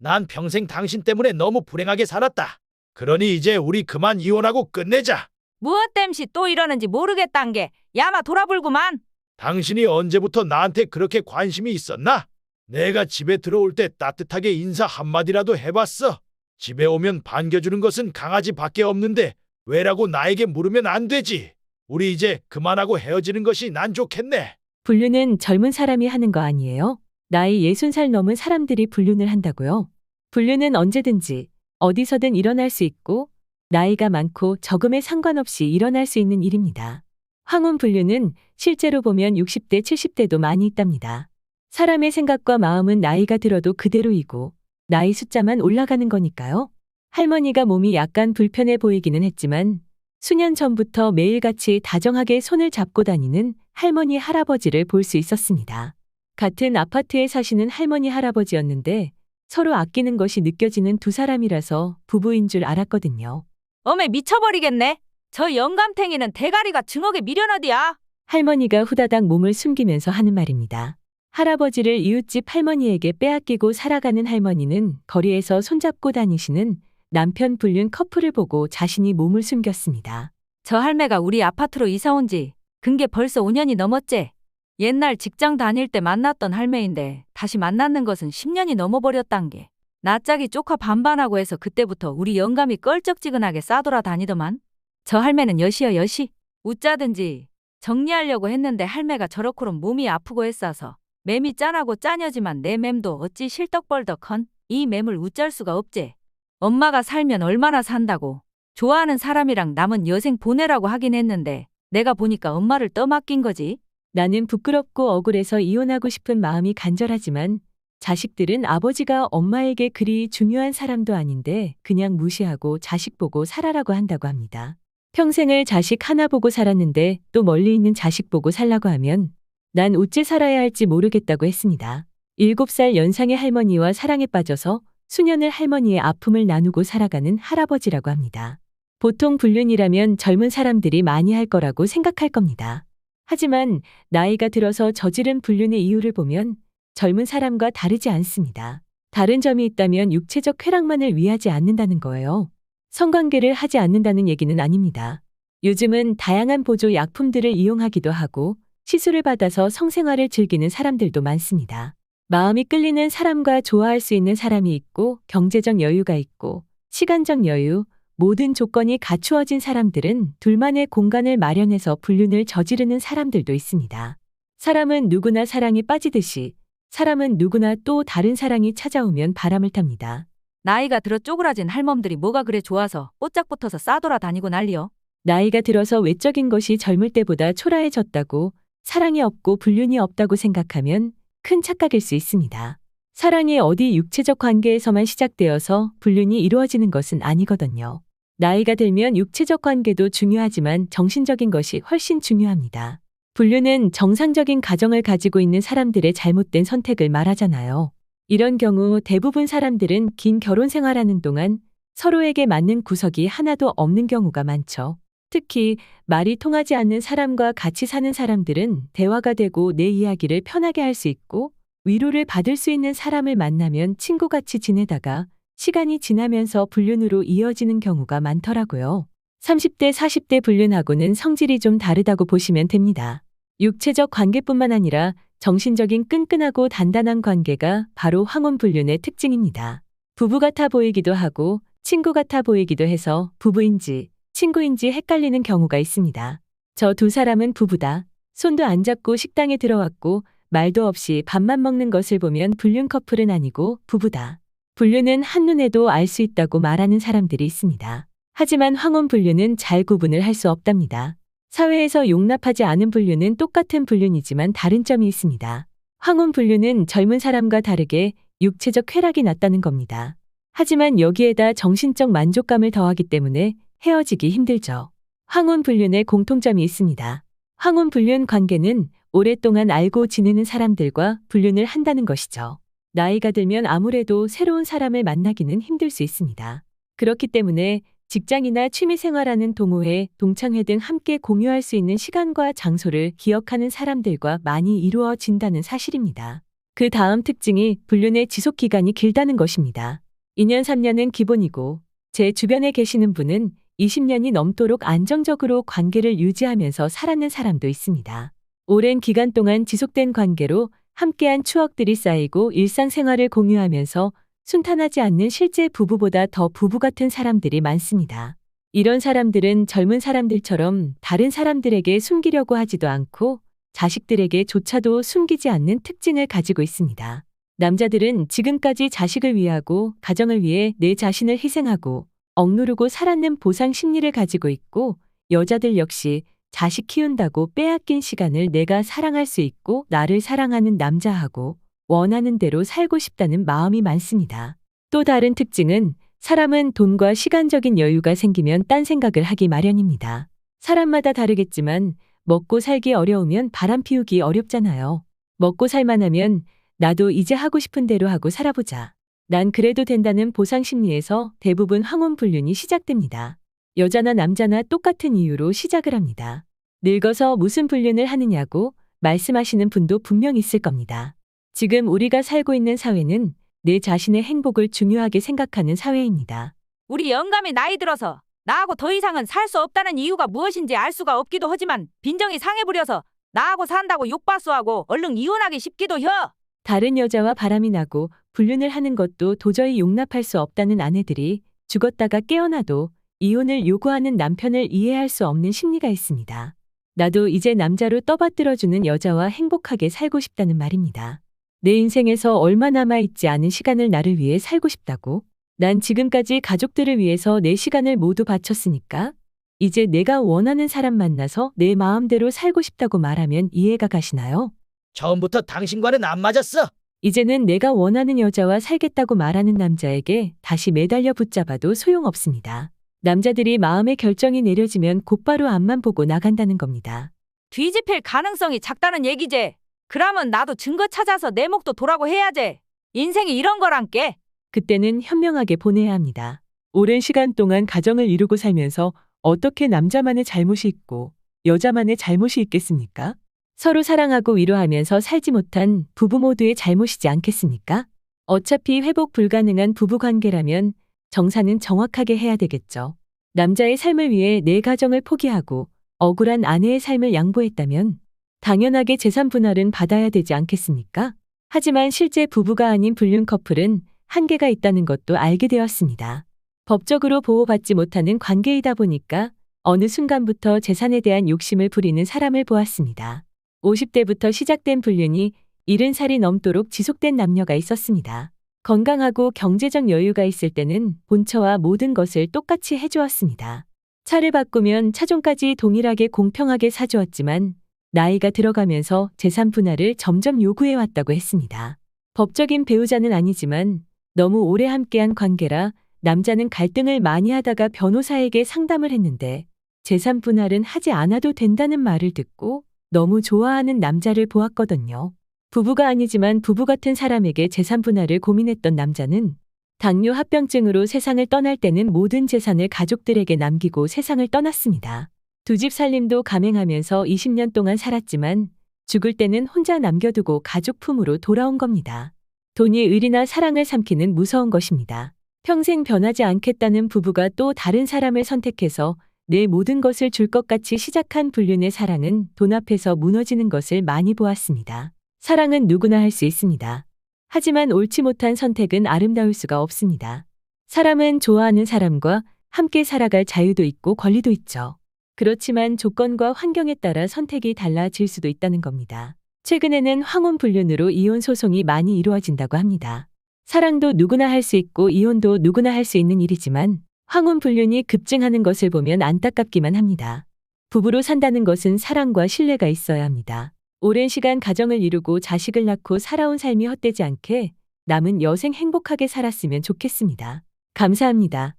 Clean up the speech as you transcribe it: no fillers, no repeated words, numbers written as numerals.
난 평생 당신 때문에 너무 불행하게 살았다. 그러니 이제 우리 그만 이혼하고 끝내자. 무엇 땜시 또 이러는지 모르겠단 게 야마 돌아불구만. 당신이 언제부터 나한테 그렇게 관심이 있었나? 내가 집에 들어올 때 따뜻하게 인사 한마디라도 해봤어. 집에 오면 반겨주는 것은 강아지밖에 없는데 왜라고 나에게 물으면 안 되지. 우리 이제 그만하고 헤어지는 것이 난 좋겠네. 불륜은 젊은 사람이 하는 거 아니에요? 나이 60살 넘은 사람들이 불륜을 한다고요? 불륜은 언제든지 어디서든 일어날 수 있고 나이가 많고 적음에 상관없이 일어날 수 있는 일입니다. 황혼 불륜은 실제로 보면 60대, 70대도 많이 있답니다. 사람의 생각과 마음은 나이가 들어도 그대로이고 나이 숫자만 올라가는 거니까요. 할머니가 몸이 약간 불편해 보이기는 했지만 수년 전부터 매일같이 다정하게 손을 잡고 다니는 할머니 할아버지를 볼 수 있었습니다. 같은 아파트에 사시는 할머니 할아버지였는데 서로 아끼는 것이 느껴지는 두 사람이라서 부부인 줄 알았거든요. 어메 미쳐버리겠네. 저 영감탱이는 대가리가 증억에 미련어디야. 할머니가 후다닥 몸을 숨기면서 하는 말입니다. 할아버지를 이웃집 할머니에게 빼앗기고 살아가는 할머니는 거리에서 손잡고 다니시는 남편 불륜 커플을 보고 자신이 몸을 숨겼습니다. 저 할매가 우리 아파트로 이사 온 지 근게 벌써 5년이 넘었제. 옛날 직장 다닐 때 만났던 할매인데 다시 만났는 것은 10년이 넘어버렸단 게. 낯짝이 쪼카 반반하고 해서 그때부터 우리 영감이 껄쩍지근하게 싸돌아 다니더만. 저 할매는 여시여 여시. 웃자든지 정리하려고 했는데 할매가 저렇고럼 몸이 아프고 했어서 맴이 짠하고 짜녀지만 내 맴도 어찌 실떡벌떡헌. 이 맴을 웃잘 수가 없제. 엄마가 살면 얼마나 산다고. 좋아하는 사람이랑 남은 여생 보내라고 하긴 했는데 내가 보니까 엄마를 떠맡긴 거지. 나는 부끄럽고 억울해서 이혼하고 싶은 마음이 간절하지만 자식들은 아버지가 엄마에게 그리 중요한 사람도 아닌데 그냥 무시하고 자식 보고 살아라고 한다고 합니다. 평생을 자식 하나 보고 살았는데 또 멀리 있는 자식 보고 살라고 하면 난 어찌 살아야 할지 모르겠다고 했습니다. 7살 연상의 할머니와 사랑에 빠져서 수년을 할머니의 아픔을 나누고 살아가는 할아버지라고 합니다. 보통 불륜이라면 젊은 사람들이 많이 할 거라고 생각할 겁니다. 하지만 나이가 들어서 저지른 불륜의 이유를 보면 젊은 사람과 다르지 않습니다. 다른 점이 있다면 육체적 쾌락만을 위하지 않는다는 거예요. 성관계를 하지 않는다는 얘기는 아닙니다. 요즘은 다양한 보조 약품들을 이용하기도 하고 시술을 받아서 성생활을 즐기는 사람들도 많습니다. 마음이 끌리는 사람과 좋아할 수 있는 사람이 있고 경제적 여유가 있고 시간적 여유, 모든 조건이 갖추어진 사람들은 둘만의 공간을 마련해서 불륜을 저지르는 사람들도 있습니다. 사람은 누구나 사랑에 빠지듯이 사람은 누구나 또 다른 사랑이 찾아오면 바람을 탑니다. 나이가 들어 쪼그라진 할멈들이 뭐가 그래 좋아서 뽀짝 붙어서 싸돌아 다니고 난리여. 나이가 들어서 외적인 것이 젊을 때보다 초라해졌다고 사랑이 없고 불륜이 없다고 생각하면 큰 착각일 수 있습니다. 사랑이 어디 육체적 관계에서만 시작되어서 불륜이 이루어지는 것은 아니거든요. 나이가 들면 육체적 관계도 중요하지만 정신적인 것이 훨씬 중요합니다. 불륜은 정상적인 가정을 가지고 있는 사람들의 잘못된 선택을 말하잖아요. 이런 경우 대부분 사람들은 긴 결혼 생활하는 동안 서로에게 맞는 구석이 하나도 없는 경우가 많죠. 특히 말이 통하지 않는 사람과 같이 사는 사람들은 대화가 되고 내 이야기를 편하게 할 수 있고 위로를 받을 수 있는 사람을 만나면 친구같이 지내다가 시간이 지나면서 불륜으로 이어지는 경우가 많더라고요. 30대, 40대 불륜하고는 성질이 좀 다르다고 보시면 됩니다. 육체적 관계뿐만 아니라 정신적인 끈끈하고 단단한 관계가 바로 황혼 불륜의 특징입니다. 부부 같아 보이기도 하고 친구 같아 보이기도 해서 부부인지 친구인지 헷갈리는 경우가 있습니다. 저 두 사람은 부부다. 손도 안 잡고 식당에 들어왔고 말도 없이 밥만 먹는 것을 보면 불륜 커플은 아니고 부부다. 불륜은 한눈에도 알 수 있다고 말하는 사람들이 있습니다. 하지만 황혼 불륜은 잘 구분을 할 수 없답니다. 사회에서 용납하지 않은 불륜은 똑같은 불륜이지만 다른 점이 있습니다. 황혼 불륜은 젊은 사람과 다르게 육체적 쾌락이 낮다는 겁니다. 하지만 여기에다 정신적 만족감을 더하기 때문에 헤어지기 힘들죠. 황혼 불륜의 공통점이 있습니다. 황혼 불륜 관계는 오랫동안 알고 지내는 사람들과 불륜을 한다는 것이죠. 나이가 들면 아무래도 새로운 사람을 만나기는 힘들 수 있습니다. 그렇기 때문에 직장이나 취미생활하는 동호회, 동창회 등 함께 공유할 수 있는 시간과 장소를 기억하는 사람들과 많이 이루어진다는 사실입니다. 그 다음 특징이 불륜의 지속 기간이 길다는 것입니다. 2년, 3년은 기본이고 제 주변에 계시는 분은 20년이 넘도록 안정적으로 관계를 유지하면서 살았는 사람도 있습니다. 오랜 기간 동안 지속된 관계로 함께한 추억들이 쌓이고 일상생활을 공유하면서 순탄하지 않는 실제 부부보다 더 부부 같은 사람들이 많습니다. 이런 사람들은 젊은 사람들처럼 다른 사람들에게 숨기려고 하지도 않고 자식들에게조차도 숨기지 않는 특징을 가지고 있습니다. 남자들은 지금까지 자식을 위하고 가정을 위해 내 자신을 희생하고 억누르고 살았는 보상 심리를 가지고 있고, 여자들 역시 자식 키운다고 빼앗긴 시간을 내가 사랑할 수 있고 나를 사랑하는 남자하고 원하는 대로 살고 싶다는 마음이 많습니다. 또 다른 특징은 사람은 돈과 시간적인 여유가 생기면 딴 생각을 하기 마련입니다. 사람마다 다르겠지만 먹고 살기 어려우면 바람 피우기 어렵잖아요. 먹고 살만하면 나도 이제 하고 싶은 대로 하고 살아보자. 난 그래도 된다는 보상 심리에서 대부분 황혼불륜이 시작됩니다. 여자나 남자나 똑같은 이유로 시작을 합니다. 늙어서 무슨 불륜을 하느냐고 말씀하시는 분도 분명 있을 겁니다. 지금 우리가 살고 있는 사회는 내 자신의 행복을 중요하게 생각하는 사회입니다. 우리 영감이 나이 들어서 나하고 더 이상은 살 수 없다는 이유가 무엇인지 알 수가 없기도 하지만 빈정이 상해 부려서 나하고 산다고 욕박수하고 얼른 이혼하기 싶기도 혀. 다른 여자와 바람이 나고 불륜을 하는 것도 도저히 용납할 수 없다는 아내들이 죽었다가 깨어나도 이혼을 요구하는 남편을 이해할 수 없는 심리가 있습니다. 나도 이제 남자로 떠받들어주는 여자와 행복하게 살고 싶다는 말입니다. 내 인생에서 얼마 남아있지 않은 시간을 나를 위해 살고 싶다고? 난 지금까지 가족들을 위해서 내 시간을 모두 바쳤으니까 이제 내가 원하는 사람 만나서 내 마음대로 살고 싶다고 말하면 이해가 가시나요? 처음부터 당신과는 안 맞았어. 이제는 내가 원하는 여자와 살겠다고 말하는 남자에게 다시 매달려 붙잡아도 소용없습니다. 남자들이 마음의 결정이 내려지면 곧바로 앞만 보고 나간다는 겁니다. 뒤집힐 가능성이 작다는 얘기제. 그러면 나도 증거 찾아서 내 목도 도라고 해야지. 인생이 이런 거란께. 그때는 현명하게 보내야 합니다. 오랜 시간 동안 가정을 이루고 살면서 어떻게 남자만의 잘못이 있고 여자만의 잘못이 있겠습니까? 서로 사랑하고 위로하면서 살지 못한 부부 모두의 잘못이지 않겠습니까? 어차피 회복 불가능한 부부관계라면 정사는 정확하게 해야 되겠죠. 남자의 삶을 위해 내 가정을 포기하고 억울한 아내의 삶을 양보했다면 당연하게 재산 분할은 받아야 되지 않겠습니까? 하지만 실제 부부가 아닌 불륜 커플은 한계가 있다는 것도 알게 되었습니다. 법적으로 보호받지 못하는 관계이다 보니까 어느 순간부터 재산에 대한 욕심을 부리는 사람을 보았습니다. 50대부터 시작된 불륜이 70살이 넘도록 지속된 남녀가 있었습니다. 건강하고 경제적 여유가 있을 때는 본처와 모든 것을 똑같이 해주었습니다. 차를 바꾸면 차종까지 동일하게 공평하게 사주었지만 나이가 들어가면서 재산 분할을 점점 요구해왔다고 했습니다. 법적인 배우자는 아니지만 너무 오래 함께한 관계라 남자는 갈등을 많이 하다가 변호사에게 상담을 했는데 재산 분할은 하지 않아도 된다는 말을 듣고 너무 좋아하는 남자를 보았거든요. 부부가 아니지만 부부 같은 사람에게 재산 분할을 고민했던 남자는 당뇨 합병증으로 세상을 떠날 때는 모든 재산을 가족들에게 남기고 세상을 떠났습니다. 두 집 살림도 감행하면서 20년 동안 살았지만 죽을 때는 혼자 남겨두고 가족 품으로 돌아온 겁니다. 돈이 의리나 사랑을 삼키는 무서운 것입니다. 평생 변하지 않겠다는 부부가 또 다른 사람을 선택해서 내 모든 것을 줄 것 같이 시작한 불륜의 사랑은 돈 앞에서 무너지는 것을 많이 보았습니다. 사랑은 누구나 할 수 있습니다. 하지만 옳지 못한 선택은 아름다울 수가 없습니다. 사람은 좋아하는 사람과 함께 살아갈 자유도 있고 권리도 있죠. 그렇지만 조건과 환경에 따라 선택이 달라질 수도 있다는 겁니다. 최근에는 황혼불륜으로 이혼 소송이 많이 이루어진다고 합니다. 사랑도 누구나 할 수 있고 이혼도 누구나 할 수 있는 일이지만 황혼불륜이 급증하는 것을 보면 안타깝기만 합니다. 부부로 산다는 것은 사랑과 신뢰가 있어야 합니다. 오랜 시간 가정을 이루고 자식을 낳고 살아온 삶이 헛되지 않게 남은 여생 행복하게 살았으면 좋겠습니다. 감사합니다.